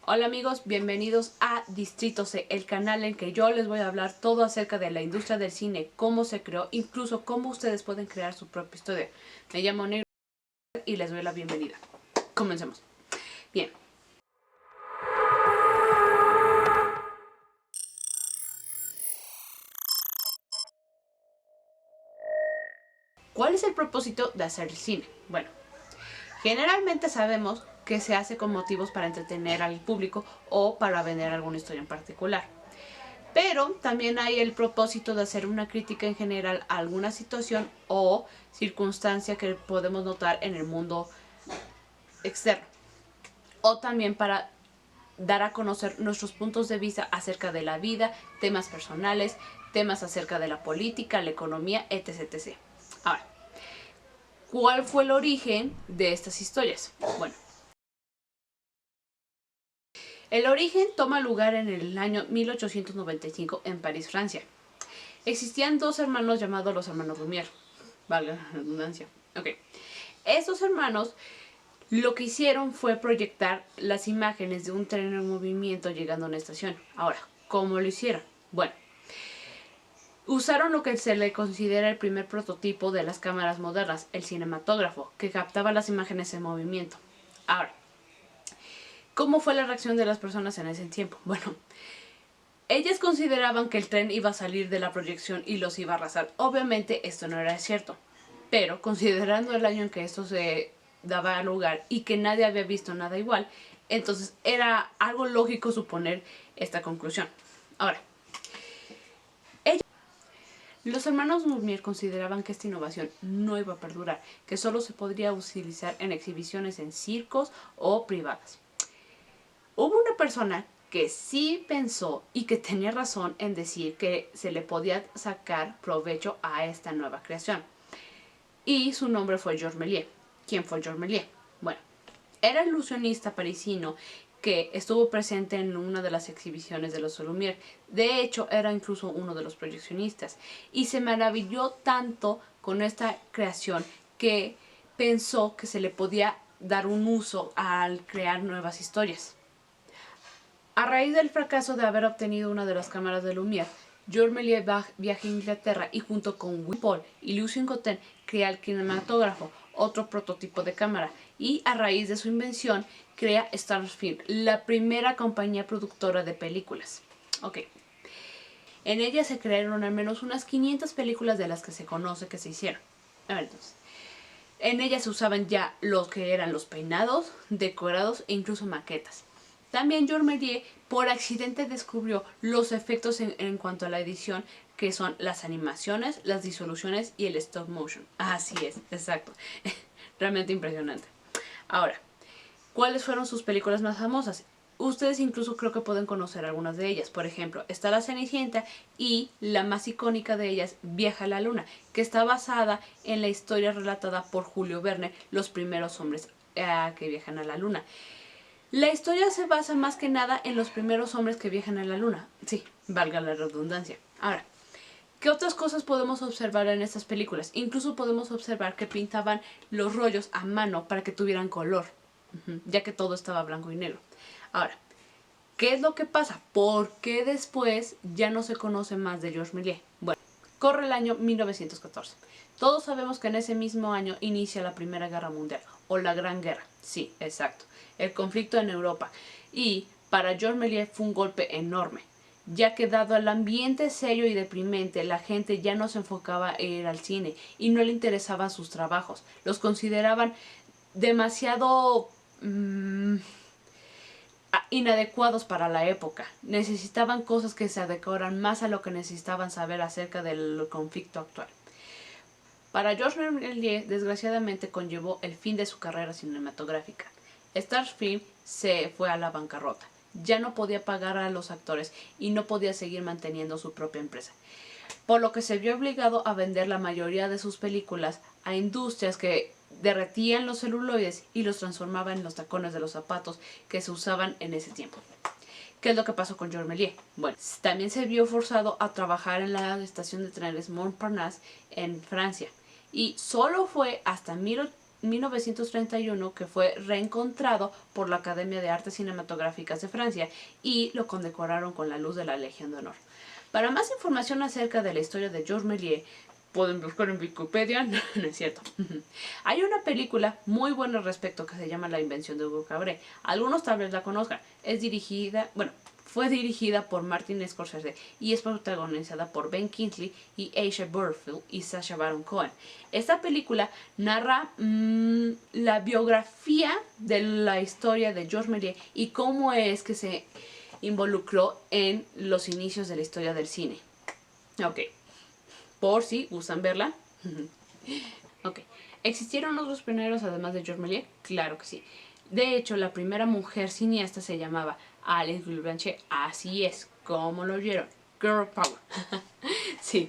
Hola amigos, bienvenidos a Distrito C, el canal en que yo les voy a hablar todo acerca de la industria del cine, cómo se creó, incluso cómo ustedes pueden crear su propia historia. Me llamo Negro y les doy la bienvenida. Comencemos. Bien. ¿Cuál es el propósito de hacer el cine? Bueno, generalmente sabemos que se hace con motivos para entretener al público o para vender alguna historia en particular. Pero también hay el propósito de hacer una crítica en general a alguna situación o circunstancia que podemos notar en el mundo externo. O también para dar a conocer nuestros puntos de vista acerca de la vida, temas personales, temas acerca de la política, la economía, etc. etc. Ahora, ¿cuál fue el origen de estas historias? Bueno, el origen toma lugar en el año 1895 en París, Francia. Existían dos hermanos llamados los hermanos Lumière. Valga la redundancia. Ok. Estos hermanos lo que hicieron fue proyectar las imágenes de un tren en movimiento llegando a una estación. Ahora, ¿cómo lo hicieron? Bueno, usaron lo que se le considera el primer prototipo de las cámaras modernas, el cinematógrafo, que captaba las imágenes en movimiento. Ahora, ¿cómo fue la reacción de las personas en ese tiempo? Bueno, ellas consideraban que el tren iba a salir de la proyección y los iba a arrasar. Obviamente esto no era cierto, pero considerando el año en que esto se daba lugar y que nadie había visto nada igual, entonces era algo lógico suponer esta conclusión. Ahora, los hermanos Lumière consideraban que esta innovación no iba a perdurar, que solo se podría utilizar en exhibiciones en circos o privadas. Hubo una persona que sí pensó y que tenía razón en decir que se le podía sacar provecho a esta nueva creación. Y su nombre fue Georges Méliès. ¿Quién fue Georges Méliès? Bueno, era el ilusionista parisino que estuvo presente en una de las exhibiciones de los Lumière. De hecho, era incluso uno de los proyeccionistas. Y se maravilló tanto con esta creación que pensó que se le podía dar un uso al crear nuevas historias. A raíz del fracaso de haber obtenido una de las cámaras de Lumière, Georges Méliès viaja a Inglaterra y junto con William Paul y Lucien Cotten crea el cinematógrafo, otro prototipo de cámara, y a raíz de su invención crea Star Film, la primera compañía productora de películas. Ok. En ella se crearon al menos unas 500 películas de las que se conoce que se hicieron. A ver, entonces. En ella se usaban ya lo que eran los peinados, decorados e incluso maquetas. También Georges Méliès por accidente descubrió los efectos en cuanto a la edición, que son las animaciones, las disoluciones y el stop motion. Así es, exacto. Realmente impresionante. Ahora, ¿cuáles fueron sus películas más famosas? Ustedes incluso creo que pueden conocer algunas de ellas. Por ejemplo, está La Cenicienta y la más icónica de ellas, Viaja a la Luna, que está basada en la historia relatada por Julio Verne, los primeros hombres que viajan a la Luna. La historia se basa más que nada en los primeros hombres que viajan a la Luna. Sí, valga la redundancia. Ahora, ¿qué otras cosas podemos observar en estas películas? Incluso podemos observar que pintaban los rollos a mano para que tuvieran color, ya que todo estaba blanco y negro. Ahora, ¿qué es lo que pasa? ¿Por qué después ya no se conoce más de Georges Méliès? Bueno, corre el año 1914. Todos sabemos que en ese mismo año inicia la Primera Guerra Mundial, o la Gran Guerra. Sí, exacto. El conflicto en Europa. Y para Georges Méliès fue un golpe enorme, ya que dado el ambiente serio y deprimente, la gente ya no se enfocaba en ir al cine y no le interesaban sus trabajos. Los consideraban demasiado inadecuados para la época. Necesitaban cosas que se adecuaran más a lo que necesitaban saber acerca del conflicto actual. Para Georges Méliès, desgraciadamente, conllevó el fin de su carrera cinematográfica. Star Film se fue a la bancarrota. Ya no podía pagar a los actores y no podía seguir manteniendo su propia empresa, por lo que se vio obligado a vender la mayoría de sus películas a industrias que derretían los celuloides y los transformaban en los tacones de los zapatos que se usaban en ese tiempo. ¿Qué es lo que pasó con Georges Méliès? Bueno, también se vio forzado a trabajar en la estación de trenes Montparnasse en Francia, y solo fue hasta 1931 que fue reencontrado por la Academia de Artes Cinematográficas de Francia y lo condecoraron con la Luz de la Legión de Honor. Para más información acerca de la historia de Georges Méliès, pueden buscar en Wikipedia, no, no es cierto. Hay una película muy buena al respecto que se llama La Invención de Hugo Cabret. Algunos tal vez la conozcan. Fue dirigida por Martin Scorsese y es protagonizada por Ben Kingsley y Aisha Butterfield y Sacha Baron Cohen. Esta película narra la biografía de la historia de Georges Méliès y cómo es que se involucró en los inicios de la historia del cine. Ok, por si gustan verla. Ok, ¿existieron otros pioneros además de Georges Méliès? Claro que sí. De hecho, la primera mujer cineasta se llamaba Alice Guy Blanchet. Así es, como lo oyeron. Girl Power. Sí.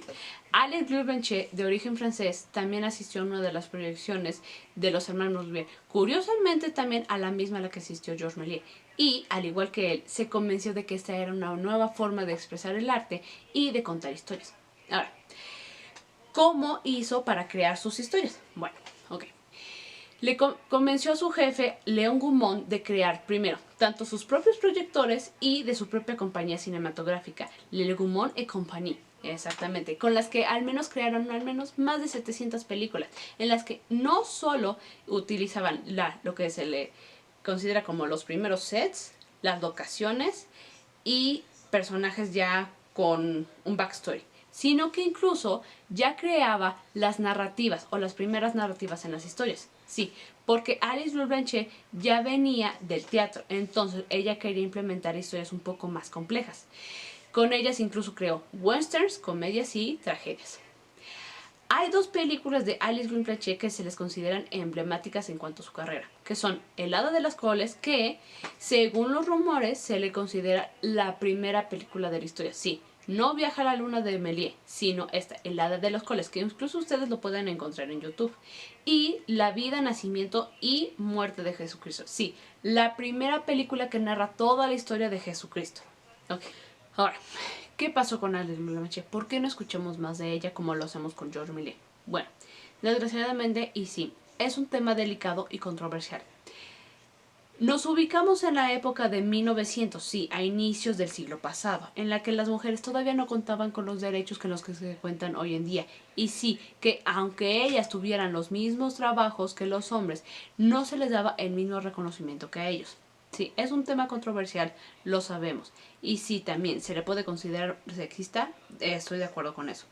Alice Guy Blanchet, de origen francés, también asistió a una de las proyecciones de los hermanos Lumière. Curiosamente, también a la misma a la que asistió Georges Méliès. Y, al igual que él, se convenció de que esta era una nueva forma de expresar el arte y de contar historias. Ahora, ¿cómo hizo para crear sus historias? Bueno, ok. Le convenció a su jefe, Léon Gaumont, de crear primero tanto sus propios proyectores y de su propia compañía cinematográfica, Le Gaumont et Compagnie, exactamente, con las que al menos crearon al menos más de 700 películas, en las que no solo utilizaban lo que se le considera como los primeros sets, las locaciones y personajes ya con un backstory, sino que incluso ya creaba las narrativas o las primeras narrativas en las historias. Sí, porque Alice Guy Blanchet ya venía del teatro, entonces ella quería implementar historias un poco más complejas. Con ellas incluso creó westerns, comedias y tragedias. Hay dos películas de Alice Guy Blanchet que se les consideran emblemáticas en cuanto a su carrera, que son El Hada de las Coles, que según los rumores se le considera la primera película de la historia. Sí, no Viaja a la Luna de Méliès, sino esta, El Hada de las Coles, que incluso ustedes lo pueden encontrar en YouTube. Y La vida, nacimiento y muerte de Jesucristo. Sí, la primera película que narra toda la historia de Jesucristo. Ok, ahora, ¿qué pasó con Alice Guy Blanchet? ¿Por qué no escuchamos más de ella como lo hacemos con Georges Méliès? Bueno, desgraciadamente, y sí, es un tema delicado y controversial. Nos ubicamos en la época de 1900, sí, a inicios del siglo pasado, en la que las mujeres todavía no contaban con los derechos que los que se cuentan hoy en día. Y sí, que aunque ellas tuvieran los mismos trabajos que los hombres, no se les daba el mismo reconocimiento que a ellos. Sí, es un tema controversial, lo sabemos. Y sí, también se le puede considerar sexista, estoy de acuerdo con eso.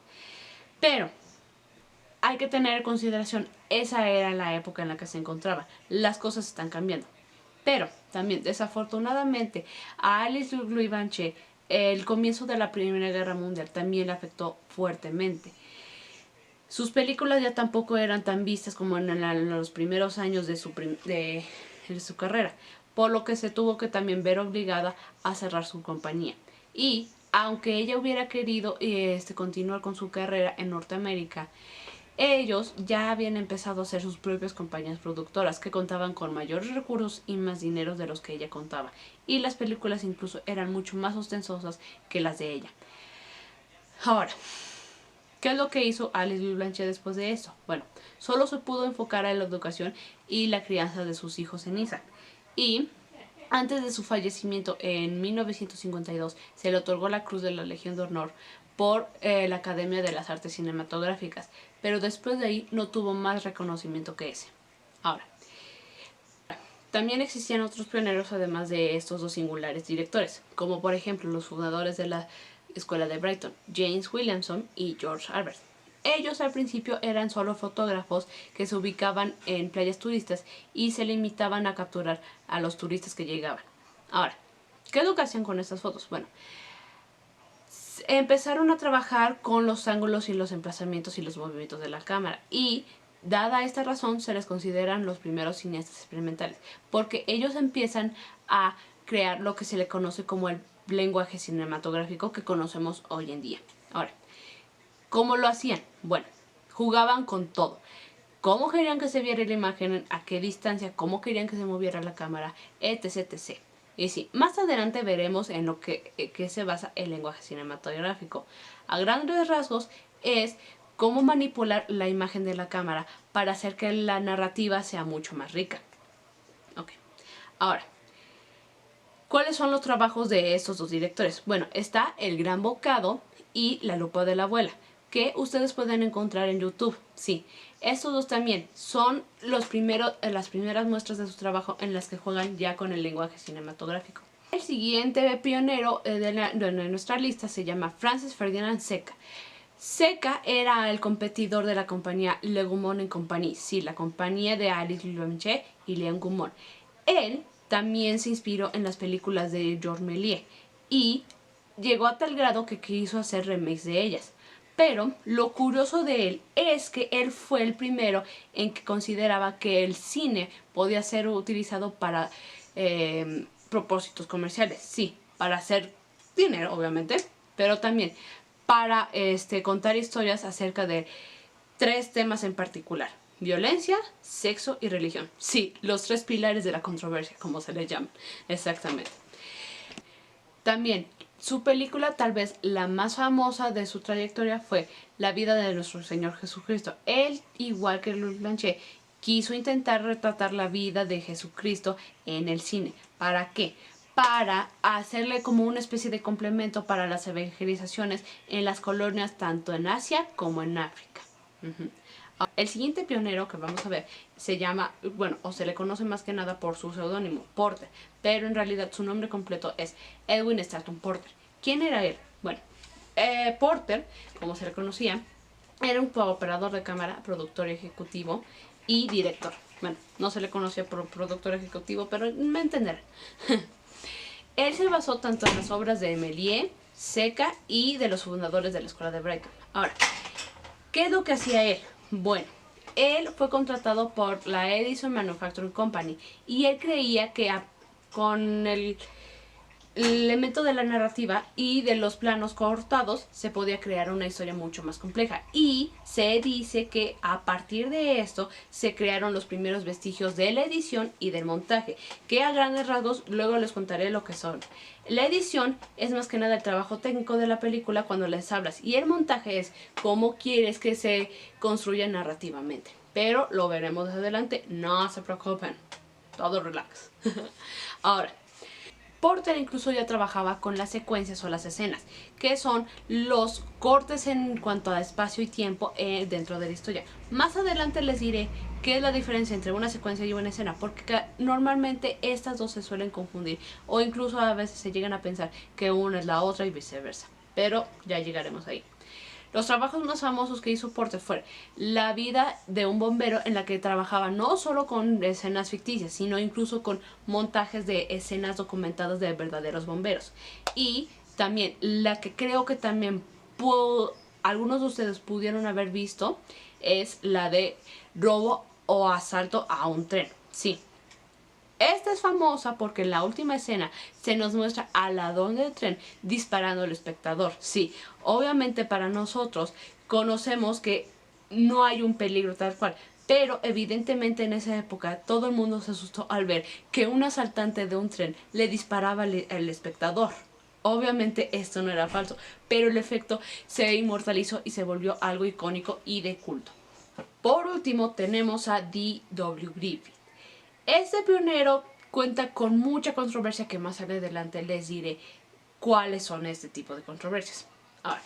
Pero hay que tener en consideración, esa era la época en la que se encontraba. Las cosas están cambiando. Pero también, desafortunadamente, a Alice Guy Blanchet el comienzo de la Primera Guerra Mundial también le afectó fuertemente. Sus películas ya tampoco eran tan vistas como en los primeros años de su carrera, por lo que se tuvo que también ver obligada a cerrar su compañía. Y aunque ella hubiera querido continuar con su carrera en Norteamérica, ellos ya habían empezado a hacer sus propias compañías productoras que contaban con mayores recursos y más dinero de los que ella contaba. Y las películas incluso eran mucho más ostentosas que las de ella. Ahora, ¿qué es lo que hizo Alice Guy Blanchet después de esto? Bueno, solo se pudo enfocar en la educación y la crianza de sus hijos en Niza. Y antes de su fallecimiento en 1952 se le otorgó la Cruz de la Legión de Honor por la Academia de las Artes Cinematográficas, pero después de ahí no tuvo más reconocimiento que ese. Ahora, también existían otros pioneros además de estos dos singulares directores, como por ejemplo los fundadores de la Escuela de Brighton, James Williamson y George Albert. Ellos al principio eran solo fotógrafos que se ubicaban en playas turistas y se limitaban a capturar a los turistas que llegaban. Ahora, ¿qué es lo que hacían con estas fotos? Bueno, empezaron a trabajar con los ángulos y los emplazamientos y los movimientos de la cámara y dada esta razón se les consideran los primeros cineastas experimentales porque ellos empiezan a crear lo que se le conoce como el lenguaje cinematográfico que conocemos hoy en día. Ahora, ¿cómo lo hacían? Bueno, jugaban con todo. ¿Cómo querían que se viera la imagen? ¿A qué distancia? ¿Cómo querían que se moviera la cámara? Etc, etc. Y sí, más adelante veremos en lo que se basa el lenguaje cinematográfico. A grandes rasgos es cómo manipular la imagen de la cámara para hacer que la narrativa sea mucho más rica. Ok, ahora, ¿cuáles son los trabajos de estos dos directores? Bueno, está El Gran Bocado y La Lupa de la Abuela, que ustedes pueden encontrar en YouTube. Sí, estos dos también son las primeras muestras de su trabajo en las que juegan ya con el lenguaje cinematográfico. El siguiente pionero de nuestra lista se llama Francis Ferdinand Seca. Seca era el competidor de la compañía Le Gaumont Compagnie, sí, la compañía de Alice Blanchet y Léon Gaumont. Él también se inspiró en las películas de Georges Méliès y llegó a tal grado que quiso hacer remakes de ellas. Pero lo curioso de él es que él fue el primero en que consideraba que el cine podía ser utilizado para propósitos comerciales. Sí, para hacer dinero, obviamente, pero también para contar historias acerca de 3 temas en particular: violencia, sexo y religión. Sí, los 3 pilares de la controversia, como se le llama. Exactamente. También, su película tal vez la más famosa de su trayectoria fue La vida de nuestro Señor Jesucristo. Él, igual que Louis Blanchet, quiso intentar retratar la vida de Jesucristo en el cine. ¿Para qué? Para hacerle como una especie de complemento para las evangelizaciones en las colonias tanto en Asia como en África. El siguiente pionero que vamos a ver se llama, bueno, o se le conoce más que nada por su seudónimo, Porter, pero en realidad su nombre completo es Edwin Stanton Porter. ¿Quién era él? Bueno, Porter, como se le conocía, era un operador de cámara, productor ejecutivo y director. Bueno, no se le conocía por productor ejecutivo, pero me entenderán. Él se basó tanto en las obras de Méliès, Seca y de los fundadores de la escuela de Brighton. Ahora, ¿qué es lo que hacía él? Bueno, él fue contratado por la Edison Manufacturing Company y él creía que con el elemento de la narrativa y de los planos cortados se podía crear una historia mucho más compleja, y se dice que a partir de esto se crearon los primeros vestigios de la edición y del montaje, que a grandes rasgos luego les contaré lo que son. La edición es más que nada el trabajo técnico de la película cuando les hablas, y el montaje es cómo quieres que se construya narrativamente, pero lo veremos más adelante, no se preocupen, todo relax. Ahora, Porter incluso ya trabajaba con las secuencias o las escenas, que son los cortes en cuanto a espacio y tiempo dentro de la historia. Más adelante les diré qué es la diferencia entre una secuencia y una escena, porque normalmente estas dos se suelen confundir o incluso a veces se llegan a pensar que una es la otra y viceversa, pero ya llegaremos ahí. Los trabajos más famosos que hizo Porter fue La vida de un bombero, en la que trabajaba no solo con escenas ficticias, sino incluso con montajes de escenas documentadas de verdaderos bomberos. Y también la que creo que también algunos de ustedes pudieron haber visto es la de robo o asalto a un tren. Sí. Esta es famosa porque en la última escena se nos muestra al ladrón del tren disparando al espectador. Sí, obviamente para nosotros conocemos que no hay un peligro tal cual, pero evidentemente en esa época todo el mundo se asustó al ver que un asaltante de un tren le disparaba al espectador. Obviamente esto no era falso, pero el efecto se inmortalizó y se volvió algo icónico y de culto. Por último tenemos a D.W. Griffith. Este pionero cuenta con mucha controversia, que más adelante les diré cuáles son este tipo de controversias. Ahora,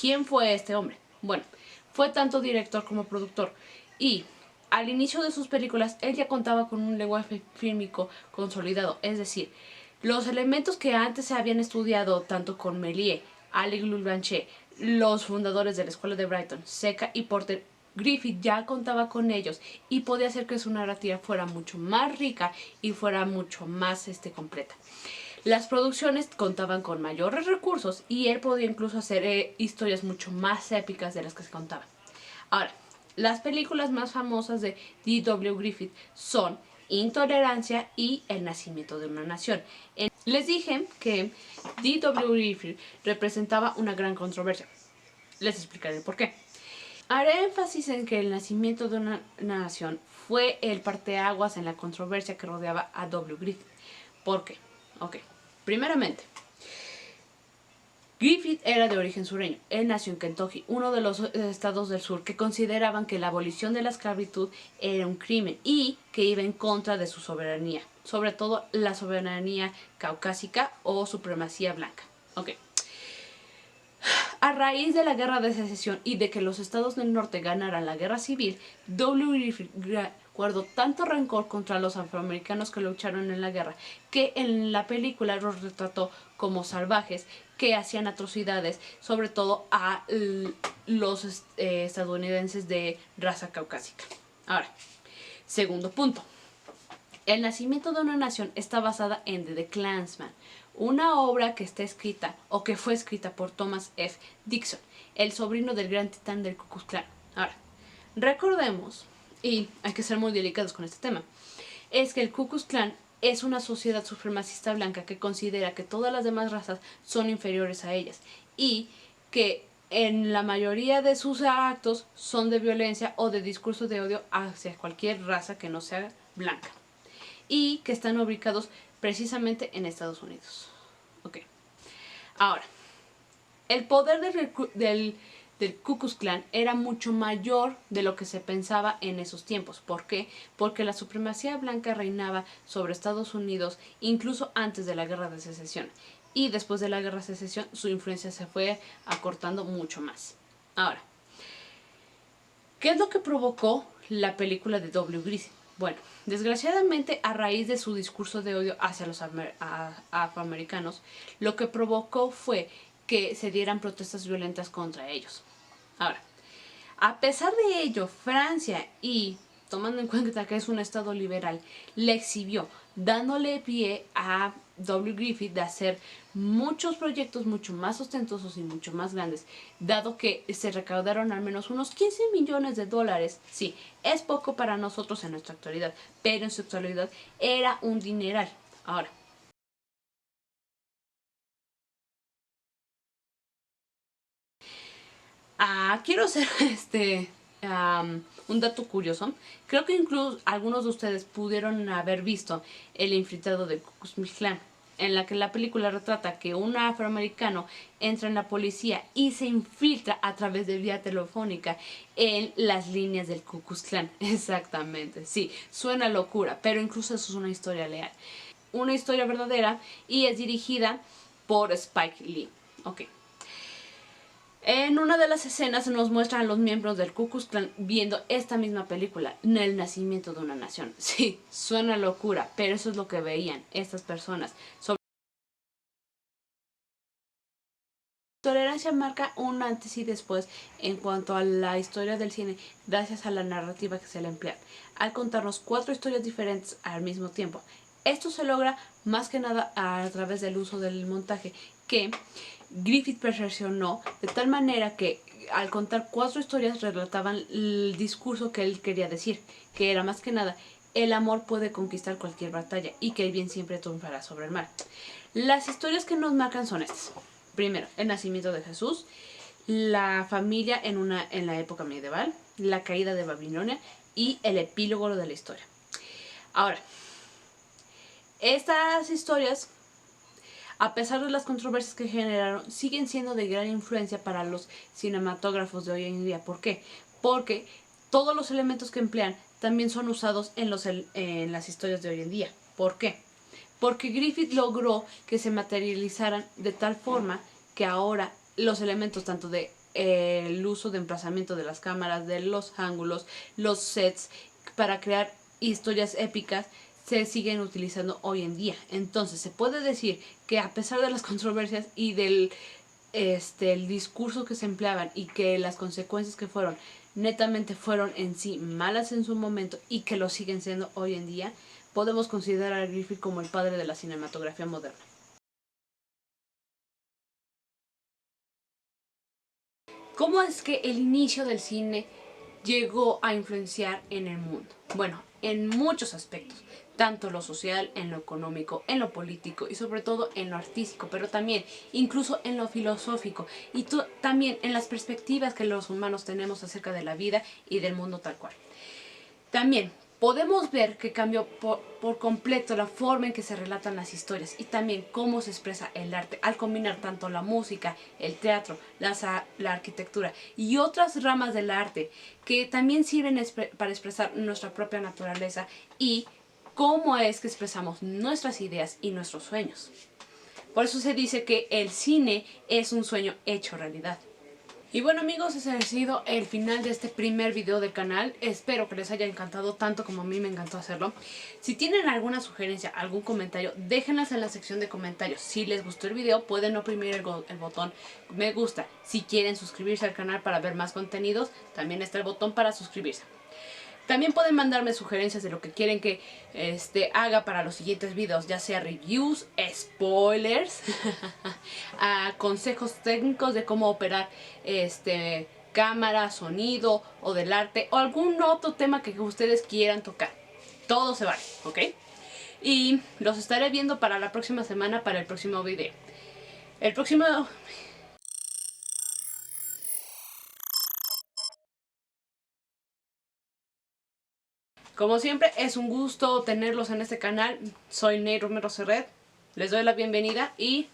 ¿quién fue este hombre? Bueno, fue tanto director como productor, y al inicio de sus películas él ya contaba con un lenguaje fílmico consolidado, es decir, los elementos que antes se habían estudiado tanto con Méliès, Louis Blanchet, los fundadores de la escuela de Brighton, Seca y Porter, Griffith ya contaba con ellos y podía hacer que su narrativa fuera mucho más rica y fuera mucho más completa. Las producciones contaban con mayores recursos y él podía incluso hacer historias mucho más épicas de las que se contaban. Ahora, las películas más famosas de D.W. Griffith son Intolerancia y El nacimiento de una nación. Les dije que D.W. Griffith representaba una gran controversia. Les explicaré por qué. Haré énfasis en que El nacimiento de una nación fue el parteaguas en la controversia que rodeaba a W. Griffith. ¿Por qué? Ok, primeramente, Griffith era de origen sureño. Él nació en Kentucky, uno de los estados del sur que consideraban que la abolición de la esclavitud era un crimen y que iba en contra de su soberanía, sobre todo la soberanía caucásica o supremacía blanca. Okay. A raíz de la guerra de secesión y de que los estados del norte ganaran la guerra civil, W. Griffith guardó tanto rencor contra los afroamericanos que lucharon en la guerra que en la película los retrató como salvajes que hacían atrocidades, sobre todo a los estadounidenses de raza caucásica. Ahora, segundo punto. El nacimiento de una nación está basada en The Klansman, una obra que está escrita o que fue escrita por Thomas F. Dixon, el sobrino del gran titán del Ku Klux Klan. Ahora, recordemos, y hay que ser muy delicados con este tema, es que el Ku Klux Klan es una sociedad supremacista blanca que considera que todas las demás razas son inferiores a ellas y que en la mayoría de sus actos son de violencia o de discurso de odio hacia cualquier raza que no sea blanca y que están ubicados precisamente en Estados Unidos. Ok. Ahora, el poder del Ku Klux Klan era mucho mayor de lo que se pensaba en esos tiempos. ¿Por qué? Porque la supremacía blanca reinaba sobre Estados Unidos incluso antes de la Guerra de Secesión. Y después de la Guerra de Secesión su influencia se fue acortando mucho más. Ahora, ¿qué es lo que provocó la película de W. Griffith? Bueno, desgraciadamente a raíz de su discurso de odio hacia los afroamericanos, lo que provocó fue que se dieran protestas violentas contra ellos. Ahora, a pesar de ello, Francia y, tomando en cuenta que es un estado liberal, le exhibió, dándole pie a W. Griffith de hacer muchos proyectos mucho más ostentosos y mucho más grandes, dado que se recaudaron al menos unos 15 millones de dólares. Sí, es poco para nosotros en nuestra actualidad, pero en su actualidad era un dineral. Ahora, quiero hacer un dato curioso. Creo que incluso algunos de ustedes pudieron haber visto El infiltrado de Ku Klux Klan, en la que la película retrata que un afroamericano entra en la policía y se infiltra a través de vía telefónica en las líneas del Ku Klux Klan. Exactamente, sí, suena locura, pero incluso eso es una historia real. Una historia verdadera y es dirigida por Spike Lee. Ok. En una de las escenas nos muestran a los miembros del Ku Klux Klan viendo esta misma película, El nacimiento de una nación. Sí, suena locura, pero eso es lo que veían estas personas. Tolerancia marca un antes y después en cuanto a la historia del cine gracias a la narrativa que se le emplea, al contarnos 4 historias diferentes al mismo tiempo. Esto se logra más que nada a través del uso del montaje que Griffith perfeccionó de tal manera que al contar 4 historias relataban el discurso que él quería decir, que era más que nada el amor puede conquistar cualquier batalla y que el bien siempre triunfará sobre el mal. Las historias que nos marcan son estas. Primero, el nacimiento de Jesús, la familia en la época medieval, la caída de Babilonia y el epílogo de la historia. Ahora, estas historias, a pesar de las controversias que generaron, siguen siendo de gran influencia para los cinematógrafos de hoy en día. ¿Por qué? Porque todos los elementos que emplean también son usados en las historias de hoy en día. ¿Por qué? Porque Griffith logró que se materializaran de tal forma que ahora los elementos tanto de el uso de emplazamiento de las cámaras, de los ángulos, los sets para crear historias épicas se siguen utilizando hoy en día. Entonces se puede decir que a pesar de las controversias y del el discurso que se empleaban y que las consecuencias que fueron netamente fueron en sí malas en su momento y que lo siguen siendo hoy en día, podemos considerar a Griffith como el padre de la cinematografía moderna. ¿Cómo es que el inicio del cine llegó a influenciar en el mundo? Bueno, en muchos aspectos, tanto lo social, en lo económico, en lo político y sobre todo en lo artístico, pero también incluso en lo filosófico y también en las perspectivas que los humanos tenemos acerca de la vida y del mundo tal cual. También podemos ver que cambió por completo la forma en que se relatan las historias y también cómo se expresa el arte al combinar tanto la música, el teatro, la arquitectura y otras ramas del arte que también sirven para expresar nuestra propia naturaleza y cómo es que expresamos nuestras ideas y nuestros sueños. Por eso se dice que el cine es un sueño hecho realidad. Y bueno amigos, ese ha sido el final de este primer video del canal. Espero que les haya encantado tanto como a mí me encantó hacerlo. Si tienen alguna sugerencia, algún comentario, déjenlas en la sección de comentarios. Si les gustó el video, pueden oprimir el botón me gusta. Si quieren suscribirse al canal para ver más contenidos, también está el botón para suscribirse. También pueden mandarme sugerencias de lo que quieren que haga para los siguientes videos, ya sea reviews, spoilers, consejos técnicos de cómo operar cámara, sonido o del arte o algún otro tema que ustedes quieran tocar. Todo se vale, ¿ok? Y los estaré viendo para la próxima semana, para el próximo video. El próximo... Como siempre, es un gusto tenerlos en este canal. Soy Ney Romero Serret. Les doy la bienvenida y...